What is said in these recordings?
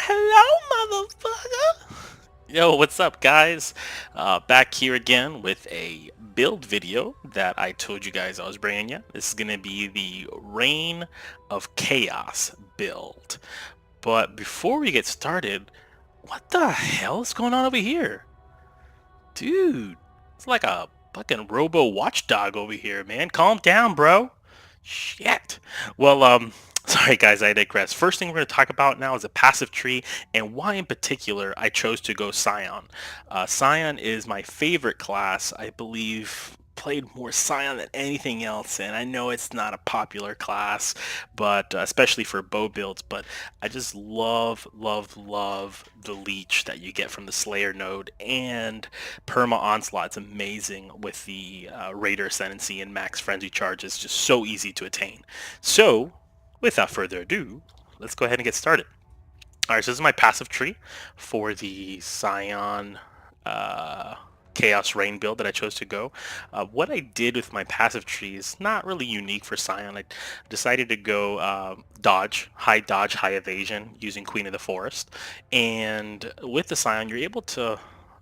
Hello, motherfucker! Yo, what's up, guys? Back here again with a build video that I told you guys I was bringing you. This is going to be the Reign of Chaos build. But before we get started, what the hell is going on over here? Dude, it's like a fucking robo watchdog over here, man. Calm down, bro. Shit. Well, sorry guys, I digress. First thing we're going to talk about now is a passive tree and why in particular I chose to go Scion. Scion is my favorite class. I believe played more Scion than anything else, and I know it's not a popular class, but especially for bow builds, but I just love the leech that you get from the Slayer node, and Perma Onslaught's amazing with the Raider Ascendancy and Max Frenzy charges, just so easy to attain. So, without further ado, let's go ahead and get started. Alright, so this is my passive tree for the Scion Chaos Rain build that I chose to go. What I did with my passive tree is not really unique for Scion. I decided to go dodge, high evasion using Queen of the Forest. And with the Scion, you're able to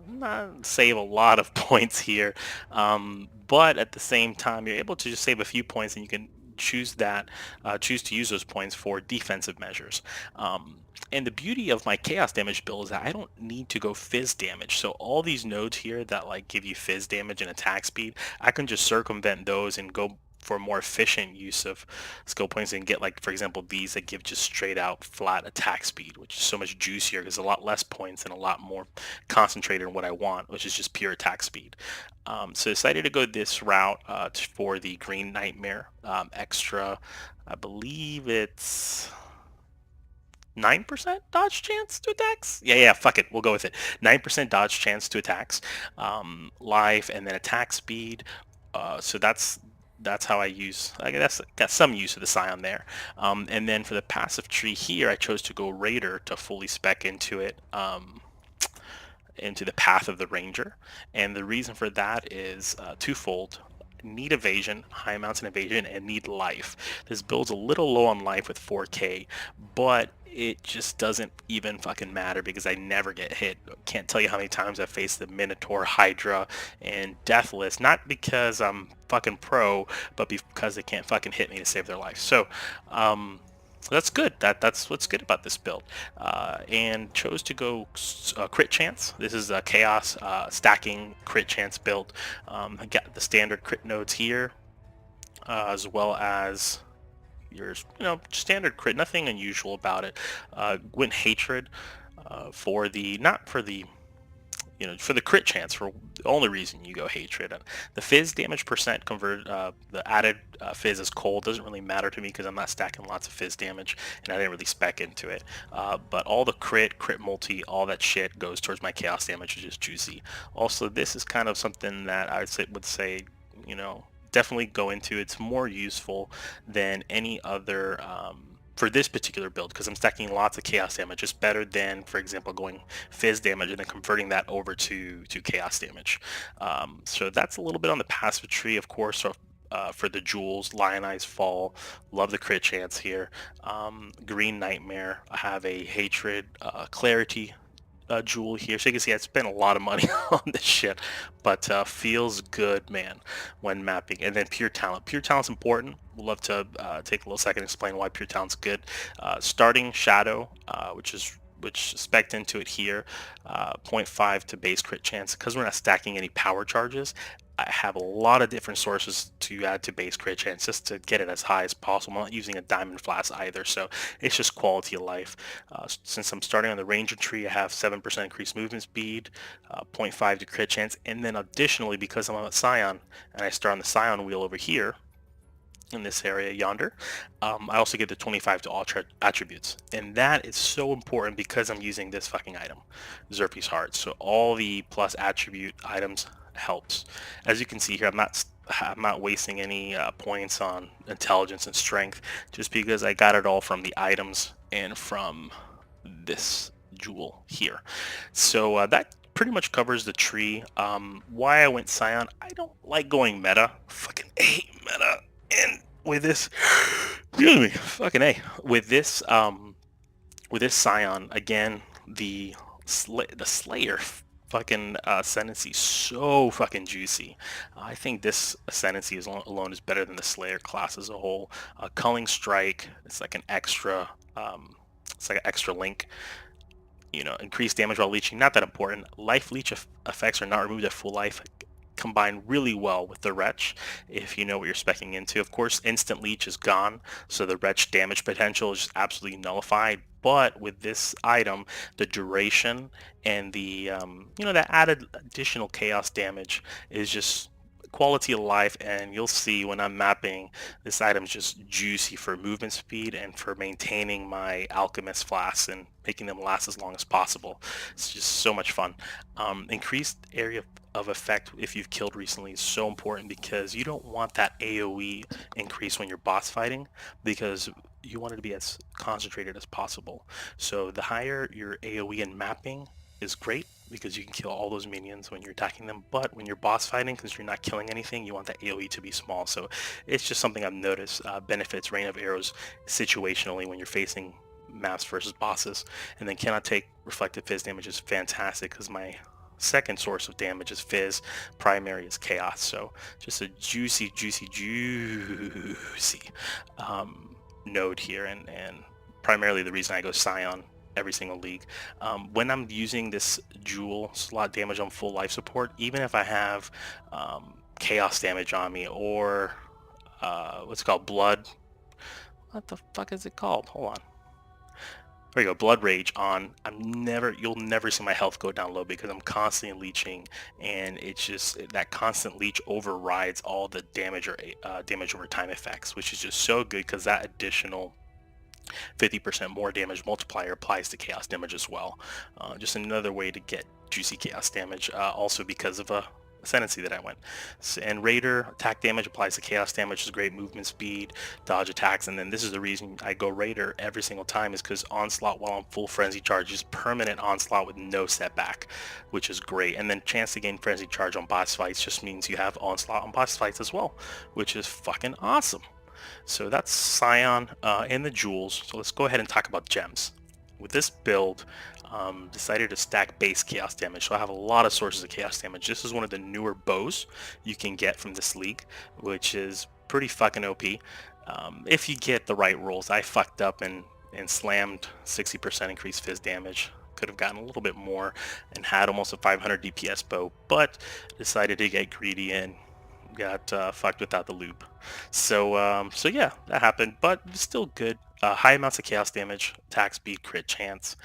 not save a lot of points here, but at the same time, you're able to just save a few points, and you can choose to use those points for defensive measures. And the beauty of my chaos damage build is that I don't need to go fizz damage. So all these nodes here that like give you fizz damage and attack speed, I can just circumvent those and go for more efficient use of skill points and get, like, for example, these that give just straight out flat attack speed, which is so much juicier because a lot less points and a lot more concentrated in what I want, which is just pure attack speed. So I decided to go this route for the Green Nightmare extra. I believe it's 9% dodge chance to attacks? Yeah, fuck it. We'll go with it. 9% dodge chance to attacks, life, and then attack speed. So that's how I use. I guess got some use of the Scion there. And then for the passive tree here, I chose to go Raider to fully spec into it. Into the path of the Ranger. And the reason for that is twofold. Need evasion, high amounts of evasion, and need life. This build's a little low on life with 4k, but it just doesn't even fucking matter because I never get hit. Can't tell you how many times I've faced the Minotaur, Hydra, and Deathless, not because I'm fucking pro, but because they can't fucking hit me to save their life. So, that's good. That's what's good about this build. And chose to go crit chance. This is a chaos stacking crit chance build. I got the standard crit nodes here, as well as your standard crit. Nothing unusual about it. Went hatred for the not for the for the crit chance, for the only reason you go hatred. The fizz damage percent convert, the added fizz is cold, doesn't really matter to me because I'm not stacking lots of fizz damage and I didn't really spec into it. But all the crit multi, all that shit goes towards my chaos damage, which is juicy. Also, this is kind of something that I would say, definitely go into. It's more useful than any other for this particular build because I'm stacking lots of chaos damage. It's better than, for example, going fizz damage and then converting that over to chaos damage. So that's a little bit on the passive tree, of course. So for the jewels, Lionized Fall, love the crit chance here. Green Nightmare, I have a hatred, clarity jewel here. So you can see I spent a lot of money on this shit, but feels good, man, when mapping. And then pure talent. Pure talent's important. We'll love to take a little second to explain why pure talent's good. Starting shadow, which spec'd into it here, 0.5 to base crit chance. Because we're not stacking any power charges, I have a lot of different sources to add to base crit chance just to get it as high as possible. I'm not using a diamond flask either, so it's just quality of life. Since I'm starting on the ranger tree, I have 7% increased movement speed, 0.5 to crit chance, and then additionally, because I'm on a scion and I start on the scion wheel over here in this area yonder, I also get the 25 to all attributes, and that is so important because I'm using this fucking item, Zerphi's Heart. So all the plus attribute items helps. As you can see here, I'm not wasting any points on intelligence and strength just because I got it all from the items and from this jewel here. So that pretty much covers the tree. Why I went Scion, I don't like going meta. Fucking hate meta. And with this, excuse me, fucking A. With this With this scion, again, the Slayer fucking Ascendancy is so fucking juicy. I think this Ascendancy alone is better than the Slayer class as a whole. Culling Strike, it's like an extra, it's like an extra link. You know, increased damage while leeching, not that important. Life leech effects are not removed at full life, combine really well with the Wretch if you know what you're specking into. Of course, instant leech is gone, so the Wretch damage potential is just absolutely nullified. But with this item, the duration and the that added additional chaos damage is just quality of life. And you'll see when I'm mapping, this item's just juicy for movement speed and for maintaining my alchemist flasks and making them last as long as possible. It's just so much fun. Increased area of effect if you've killed recently is so important, because you don't want that AoE increase when you're boss fighting, because you want it to be as concentrated as possible. So the higher your AoE in mapping is great, because you can kill all those minions when you're attacking them. But when you're boss fighting, because you're not killing anything, you want that AoE to be small. So it's just something I've noticed benefits Rain of Arrows situationally when you're facing maps versus bosses. And then cannot take reflective fizz damage is fantastic, because my second source of damage is fizz, primary is chaos. So just a juicy node here, and primarily the reason I go scion every single league. When I'm using this jewel slot damage on full life support, even if I have chaos damage on me, or what's it called, blood, what the fuck is it called, hold on, there you go, Blood Rage on, you'll never see my health go down low, because I'm constantly leeching, and it's just that constant leech overrides all the damage or damage over time effects, which is just so good, because that additional 50% more damage multiplier applies to chaos damage as well. Just another way to get juicy chaos damage, also because of a Ascendancy that I went. And Raider attack damage applies to chaos damage, is great movement speed, dodge attacks. And then this is the reason I go Raider every single time, is because onslaught while on full frenzy charge is permanent onslaught with no setback, which is great. And then chance to gain frenzy charge on boss fights just means you have onslaught on boss fights as well, which is fucking awesome. So that's Scion and the jewels. So let's go ahead and talk about gems. With this build, decided to stack base chaos damage, so I have a lot of sources of chaos damage. This is one of the newer bows you can get from this league, which is pretty fucking OP if you get the right rolls. I fucked up and slammed 60% increased fizz damage. Could have gotten a little bit more and had almost a 500 DPS bow, but decided to get greedy and got fucked without the loop. So yeah, that happened, but it's still good. High amounts of chaos damage, attack speed, crit chance,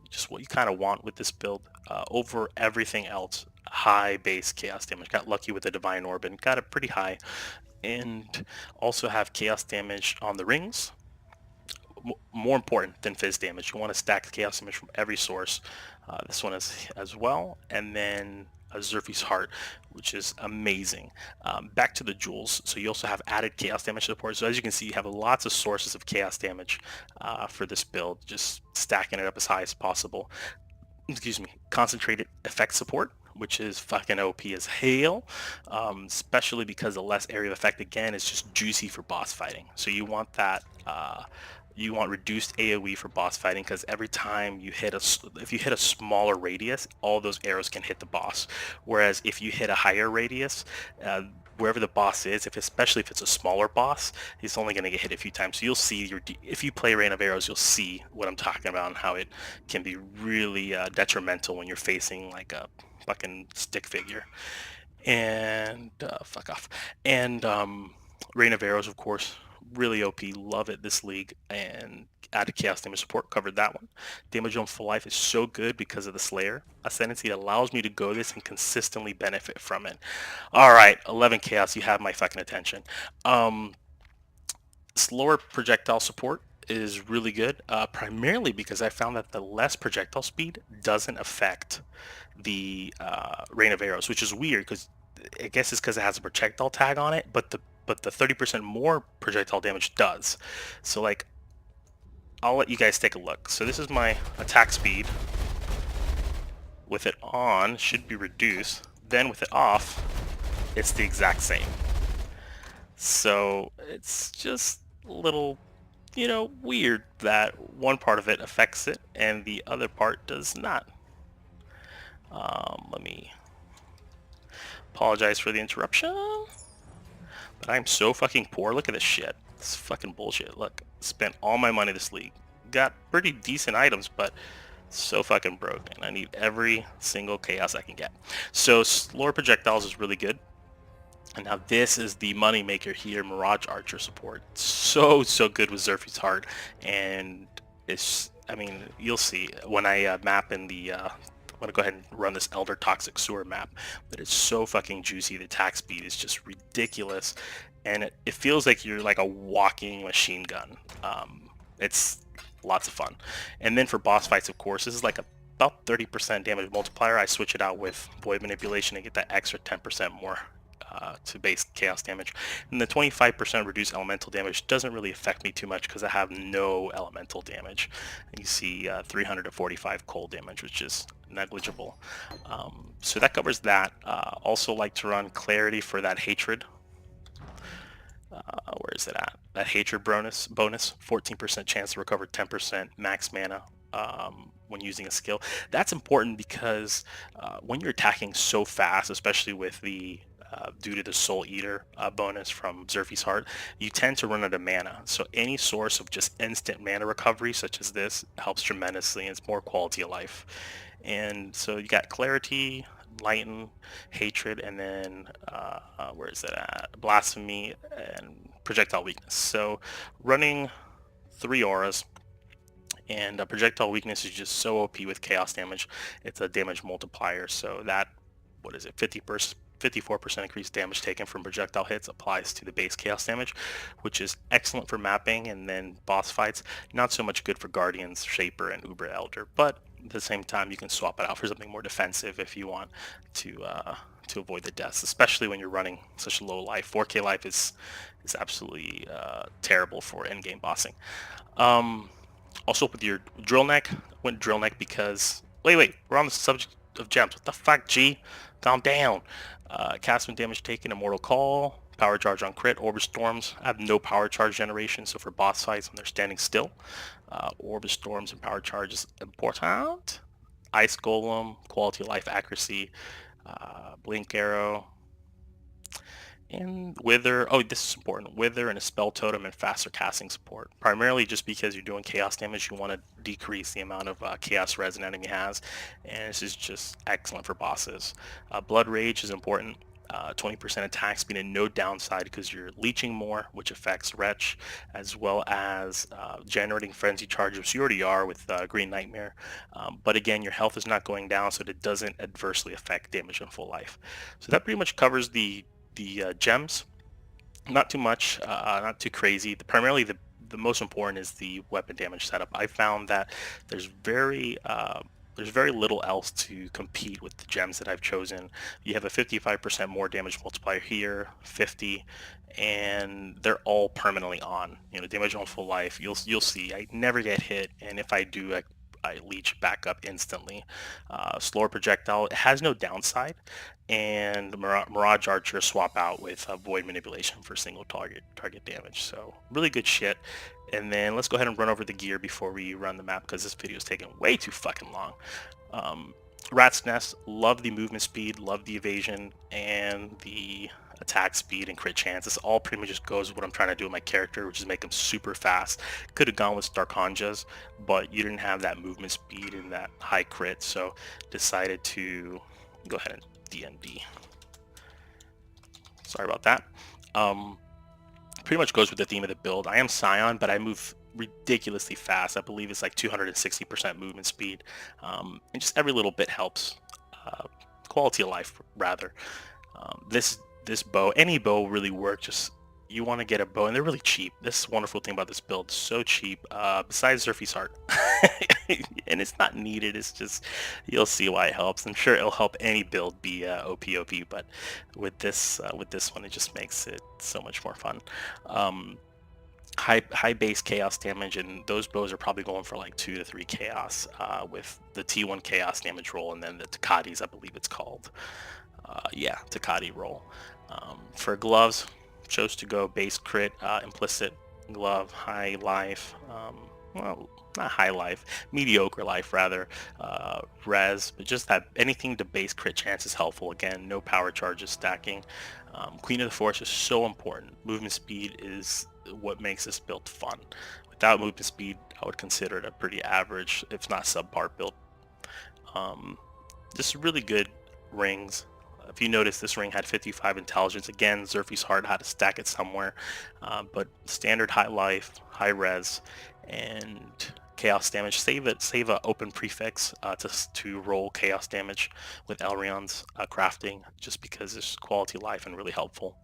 just what you kind of want with this build. Over everything else, high base chaos damage. Got lucky with the Divine Orb and got it pretty high. And also have chaos damage on the rings. More important than fizz damage. You want to stack the chaos damage from every source. This one is as well. And then a Zerphi's Heart, which is amazing. Back to the jewels. So you also have added chaos damage support. So as you can see, you have lots of sources of chaos damage for this build, just stacking it up as high as possible. Excuse me. Concentrated effect support, which is fucking OP as hell, especially because the less area of effect, again, is just juicy for boss fighting. So you want that, you want reduced AoE for boss fighting, because every time you hit if you hit a smaller radius, all those arrows can hit the boss. Whereas if you hit a higher radius, wherever the boss is, especially if it's a smaller boss, he's only going to get hit a few times. So you'll see if you play Rain of Arrows, you'll see what I'm talking about and how it can be really detrimental when you're facing like a fucking stick figure. And fuck off. And Rain of Arrows, of course, really OP. Love it this league. And added chaos damage support, covered that one. Damage on full life is so good because of the Slayer Ascendancy. It allows me to go this and consistently benefit from it. All right, 11 chaos. You have my fucking attention. Slower projectile support is really good, primarily because I found that the less projectile speed doesn't affect the Rain of Arrows, which is weird, because I guess it's because it has a projectile tag on it, but the 30% more projectile damage does. So like, I'll let you guys take a look. So this is my attack speed. With it on, should be reduced. Then with it off, it's the exact same. So it's just a little you know, weird that one part of it affects it and the other part does not. Let me apologize for the interruption, but I'm so fucking poor. Look at this shit. This fucking bullshit. Look, spent all my money this league. Got pretty decent items, but so fucking broke, and I need every single chaos I can get. So slower projectiles is really good. And now this is the money maker here, Mirage Archer support. So good with Zerphi's Heart, and it's, I mean, you'll see when I map in the I'm gonna go ahead and run this Elder Toxic Sewer map, but it's so fucking juicy. The attack speed is just ridiculous, and it feels like you're like a walking machine gun. It's lots of fun. And then for boss fights, of course, this is like about 30% damage multiplier. I switch it out with Void Manipulation and get that extra 10% more to base chaos damage. And the 25% reduced elemental damage doesn't really affect me too much because I have no elemental damage. And you see 300 to 45 cold damage, which is negligible. So that covers that. Also like to run Clarity for that hatred. Where is it at? That hatred bonus, 14% chance to recover 10% max mana when using a skill. That's important because when you're attacking so fast, especially with the due to the Soul Eater bonus from Zerphi's Heart, you tend to run out of mana. So any source of just instant mana recovery, such as this, helps tremendously, and it's more quality of life. And so you got Clarity, Lighten, Hatred, and then where is it at? Blasphemy and Projectile Weakness. So running 3 auras, and projectile weakness is just so OP with chaos damage. It's a damage multiplier, so that, what is it, 54% increased damage taken from projectile hits applies to the base chaos damage, which is excellent for mapping and then boss fights. Not so much good for Guardians, Shaper, and Uber Elder, but at the same time you can swap it out for something more defensive if you want to avoid the deaths, especially when you're running such low life. 4k life is absolutely terrible for endgame bossing. Also with your drill neck, went drill neck because wait, we're on the subject of gems. What the fuck, G? Calm down. Castman damage taken, Immortal Call, power charge on crit, Orb of Storms. I have no power charge generation, so for boss fights when they're standing still, Orb of Storms and power charge is important. Ice Golem, quality of life, accuracy, Blink Arrow, and Wither. Oh, this is important. Wither and a Spell Totem and faster casting support. Primarily just because you're doing chaos damage, you want to decrease the amount of chaos res an enemy has. And this is just excellent for bosses. Blood Rage is important. 20% attack speed and no downside because you're leeching more, which affects Wretch, as well as generating Frenzy Charge, which you already are with Green Nightmare. But again, your health is not going down, so it doesn't adversely affect damage on full life. So that pretty much covers the gems. Not too much, not too crazy. Primarily the most important is the weapon damage setup. I found that there's very little else to compete with the gems that I've chosen. You have a 55% more damage multiplier here, 50, and they're all permanently on. You know, damage on full life. You'll see. I never get hit, and if I do, I leech back up instantly. Slower projectile. It has no downside, and Mirage Archer swap out with Void Manipulation for single target damage. So really good shit. And then let's go ahead and run over the gear before we run the map because this video is taking way too fucking long. Rat's Nest, love the movement speed, love the evasion, and the attack speed and crit chance. This all pretty much just goes with what I'm trying to do with my character, which is make him super fast. Could have gone with Starkonjas, but you didn't have that movement speed and that high crit, so decided to go ahead and DND. Sorry about that. Pretty much goes with the theme of the build. I am Scion, but I move ridiculously fast. I believe it's like 260% movement speed, and just every little bit helps. Quality of life, rather. This bow, any bow will really work. Just you want to get a bow, and they're really cheap. This is wonderful thing about this build, so cheap. Besides Zerphi's Heart, and it's not needed. It's just you'll see why it helps. I'm sure it'll help any build be OP, but with this one, it just makes it so much more fun. High base chaos damage, and those bows are probably going for like 2 to 3 chaos with the T1 chaos damage roll, and then the Takati's, I believe it's called. Yeah, Takati roll. For gloves, chose to go base crit implicit glove, high life, well, not high life, mediocre life rather, res, but just that anything to base crit chance is helpful. Again, no power charges stacking. Queen of the Force is so important. Movement speed is what makes this build fun. Without movement speed, I would consider it a pretty average, if not subpar build. Um, just really good rings. If you notice, this ring had 55 intelligence. Again, Zerphi's Heart had to stack it somewhere, but standard high life, high res, and chaos damage. Save a open prefix to roll chaos damage with Elrion's crafting, just because it's quality life and really helpful.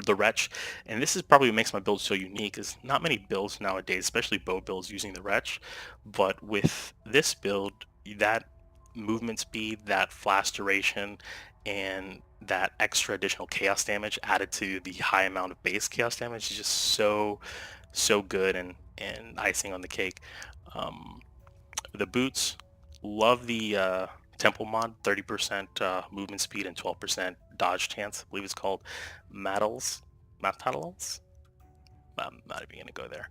The Wretch, and this is probably what makes my build so unique, is not many builds nowadays, especially bow builds, using the Wretch, but with this build, that movement speed, that flash duration, and that extra additional chaos damage added to the high amount of base chaos damage is just so good, and icing on the cake. Um, the boots, love the temple mod, 30% movement speed and 12% dodge chance. I believe it's called Matadals. I'm not even gonna go there.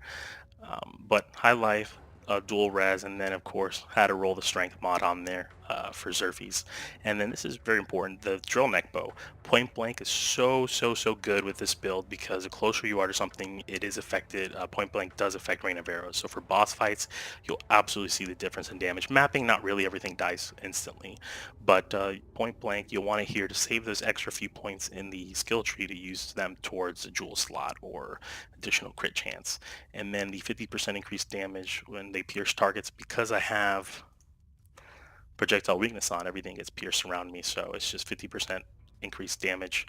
But high life, dual res, and then of course had to roll the strength mod on there for Zerphies. And then this is very important, the drill neck bow. Point blank is so good with this build, because the closer you are to something, it is affected. Point blank does affect rain of arrows. So for boss fights, you'll absolutely see the difference in damage. Mapping, not really, everything dies instantly. But point blank, you'll want to here to save those extra few points in the skill tree to use them towards a jewel slot or additional crit chance. And then the 50% increased damage when they pierce targets, because I have projectile weakness on, everything gets pierced around me, so it's just 50% increased damage.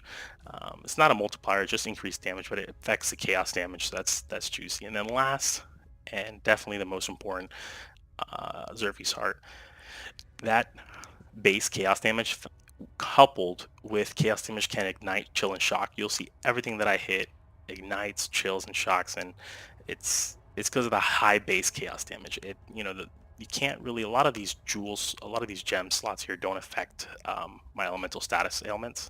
It's not a multiplier, just increased damage, but it affects the chaos damage, so that's juicy. And then last, and definitely the most important, Zerphi's Heart. That base chaos damage coupled with chaos damage can ignite, chill, and shock. You'll see everything that I hit ignites, chills, and shocks, and it's because of the high base chaos damage. You can't really, a lot of these jewels, a lot of these gem slots here don't affect my elemental status ailments.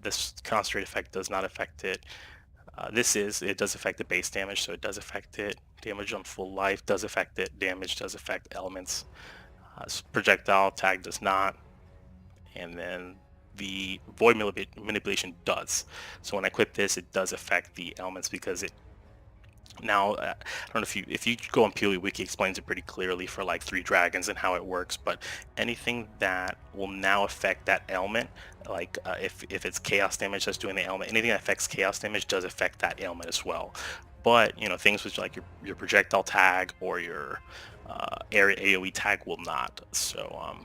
This concentrate effect does not affect it. It does affect the base damage, so it does affect it. Damage on full life does affect it. Damage does affect elements. Projectile tag does not. And then the void manipulation does. So when I equip this, it does affect the elements, because it now I don't know if you go on PoE Wiki, explains it pretty clearly for like 3 dragons and how it works. But anything that will now affect that ailment, like if it's chaos damage that's doing the ailment, anything that affects chaos damage does affect that ailment as well. But things which like your projectile tag or your area AoE tag will not. So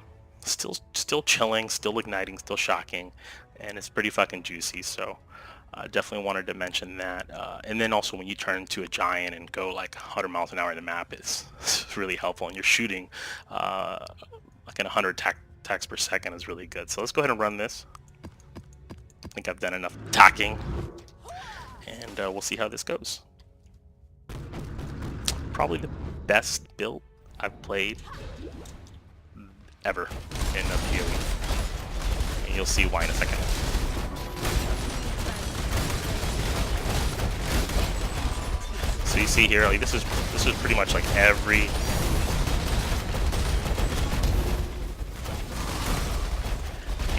still chilling, still igniting, still shocking, and it's pretty fucking juicy. So definitely wanted to mention that. And then also when you turn into a giant and go like 100 miles an hour in the map, it's really helpful, and you're shooting like 100 attacks per second is really good. So let's go ahead and run this. I think I've done enough attacking, and we'll see how this goes. Probably the best build I've played ever in a PoE, and you'll see why in a second. So you see here, like this is pretty much like every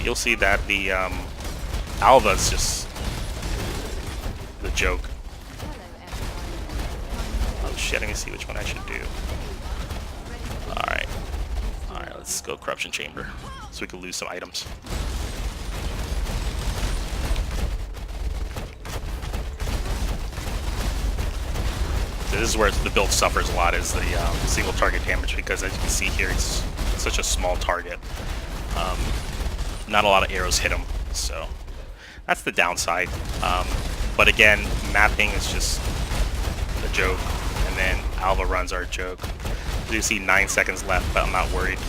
you'll see that the Alva's just the joke. Oh shit, let me see which one I should do. Alright, let's go Corruption Chamber so we can lose some items. So this is where the build suffers a lot, is the single target damage, because as you can see here, it's such a small target. Not a lot of arrows hit him, so that's the downside. But again, mapping is just a joke, and then Alva runs are a joke. You see 9 seconds left, but I'm not worried.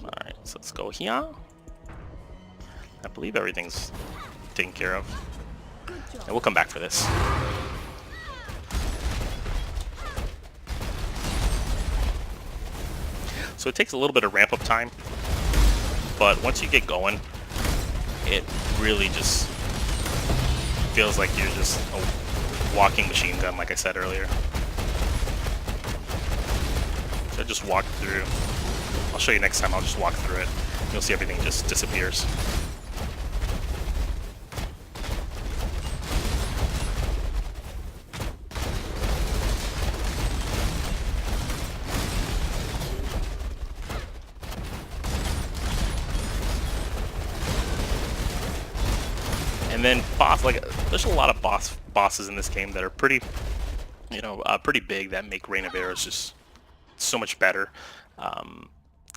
Alright, so let's go here. I believe everything's taken care of. And we'll come back for this. So it takes a little bit of ramp up time. but once you get going, it really just feels like you're just a walking machine gun, like I said earlier. So just walk through. I'll show you next time. I'll just walk through it. You'll see everything just disappears. And then there's a lot of bosses in this game that are pretty, pretty big, that make Rain of Arrows just so much better.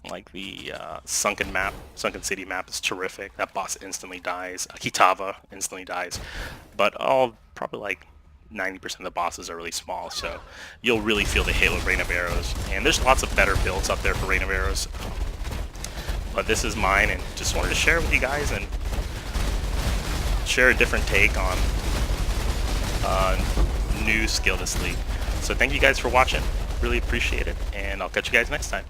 Like the Sunken City map is terrific. That boss instantly dies. Kitava instantly dies. But probably like 90% of the bosses are really small, so you'll really feel the halo of Rain of Arrows. And there's lots of better builds out there for Rain of Arrows. But this is mine, and just wanted to share it with you guys and share a different take on new skill this league. So thank you guys for watching. Really appreciate it, and I'll catch you guys next time.